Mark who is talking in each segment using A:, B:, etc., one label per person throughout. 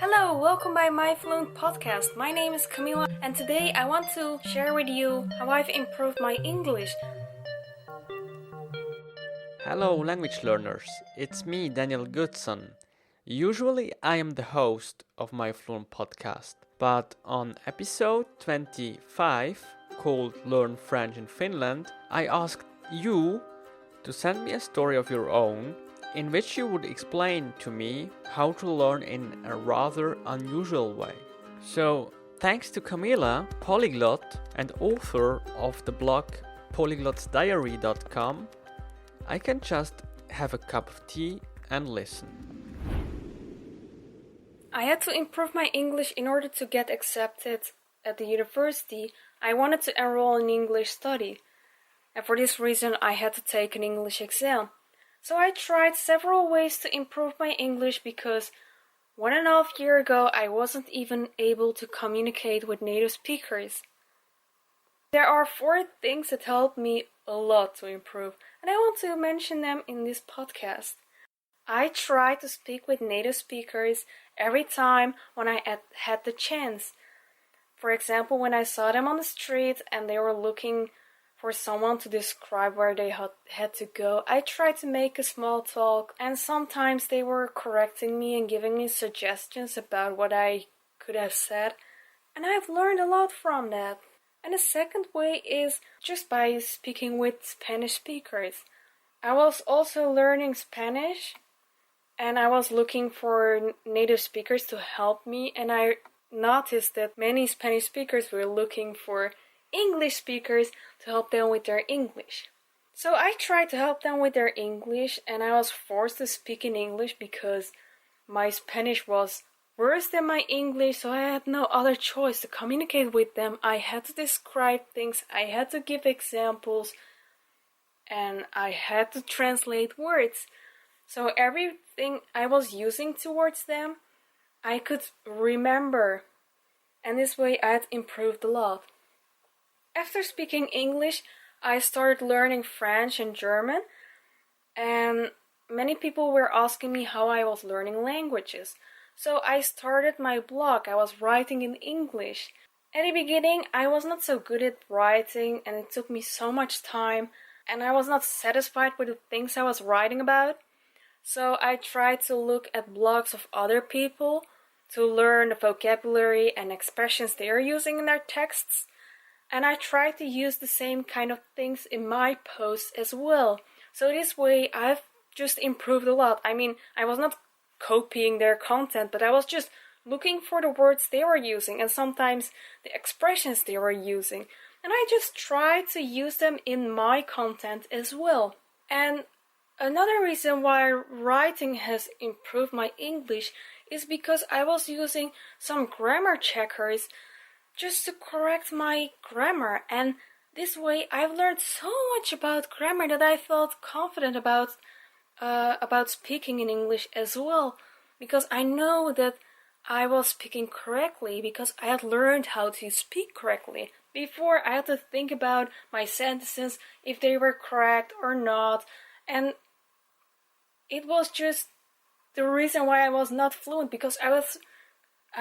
A: Hello, welcome by myfluentpodcast. My name is Kamila, and today I want to share with you how I've improved my English.
B: Hello, language learners. It's me, Daniel Goodson. Usually, I am the host of my Fluent podcast, but on episode 25, called Learn French in Finland, I asked you to send me a story of your own in which you would explain to me how to learn in a rather unusual way. So, thanks to Kamila, polyglot and author of the blog polyglotsdiary.com, I can just have a cup of tea and listen.
A: I had to improve my English in order to get accepted at the university. I wanted to enroll in English study, and for this reason I had to take an English exam. So I tried several ways to improve my English because 1.5 years ago I wasn't even able to communicate with native speakers. There are 4 things that helped me a lot to improve, and I want to mention them in this podcast. I try to speak with native speakers every time when I had the chance. For example, when I saw them on the street and they were looking for someone to describe where they had to go, I tried to make a small talk, and sometimes they were correcting me and giving me suggestions about what I could have said, and I've learned a lot from that. And the second way is just by speaking with Spanish speakers. I was also learning Spanish, and I was looking for native speakers to help me, and I noticed that many Spanish speakers were looking for English speakers to help them with their English. So I tried to help them with their English, and I was forced to speak in English because my Spanish was worse than my English, so I had no other choice to communicate with them. I had to describe things, I had to give examples, and I had to translate words. So everything I was using towards them, I could remember, and this way I had improved a lot. After speaking English, I started learning French and German, and many people were asking me how I was learning languages. So I started my blog. I was writing in English. At the beginning, I was not so good at writing, and it took me so much time, and I was not satisfied with the things I was writing about. So I tried to look at blogs of other people to learn the vocabulary and expressions they are using in their texts. And I tried to use the same kind of things in my posts as well. So this way I've just improved a lot. I mean, I was not copying their content, but I was just looking for the words they were using and sometimes the expressions they were using. And I just tried to use them in my content as well. And another reason why writing has improved my English is because I was using some grammar checkers just to correct my grammar, and this way I've learned so much about grammar that I felt confident about speaking in English as well, because I know that I was speaking correctly because I had learned how to speak correctly. Before, I had to think about my sentences, if they were correct or not, and it was just the reason why I was not fluent, because I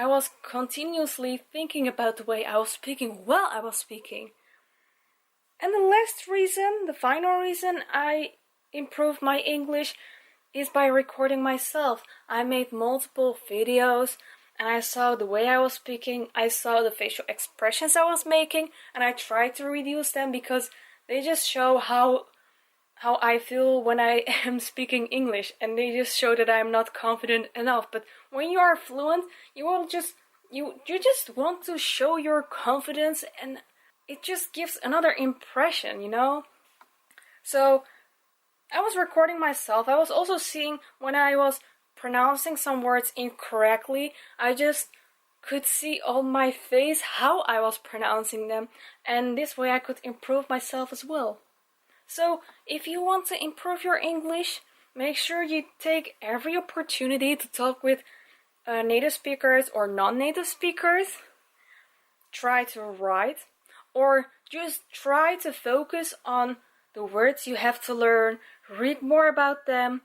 A: was continuously thinking about the way I was speaking while I was speaking. And the last reason, the final reason I improved my English is by recording myself. I made multiple videos, and I saw the way I was speaking, I saw the facial expressions I was making, and I tried to reduce them because they just show how I feel when I am speaking English, and they just show that I'm not confident enough. But when you are fluent, you just want to show your confidence, and it just gives another impression, you know? So I was recording myself. I was also seeing when I was pronouncing some words incorrectly, I just could see on my face how I was pronouncing them, and this way I could improve myself as well. So, if you want to improve your English, make sure you take every opportunity to talk with native speakers or non-native speakers. Try to write, or just try to focus on the words you have to learn, read more about them,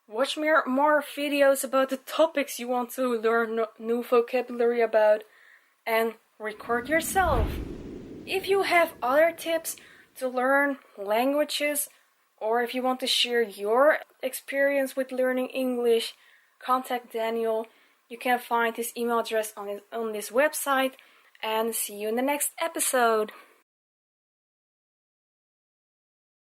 A: Watch more videos about the topics you want to learn new vocabulary about, and record yourself. If you have other tips to learn languages, or if you want to share your experience with learning English, contact Daniel. You can find his email address on this website, and see you in the next episode.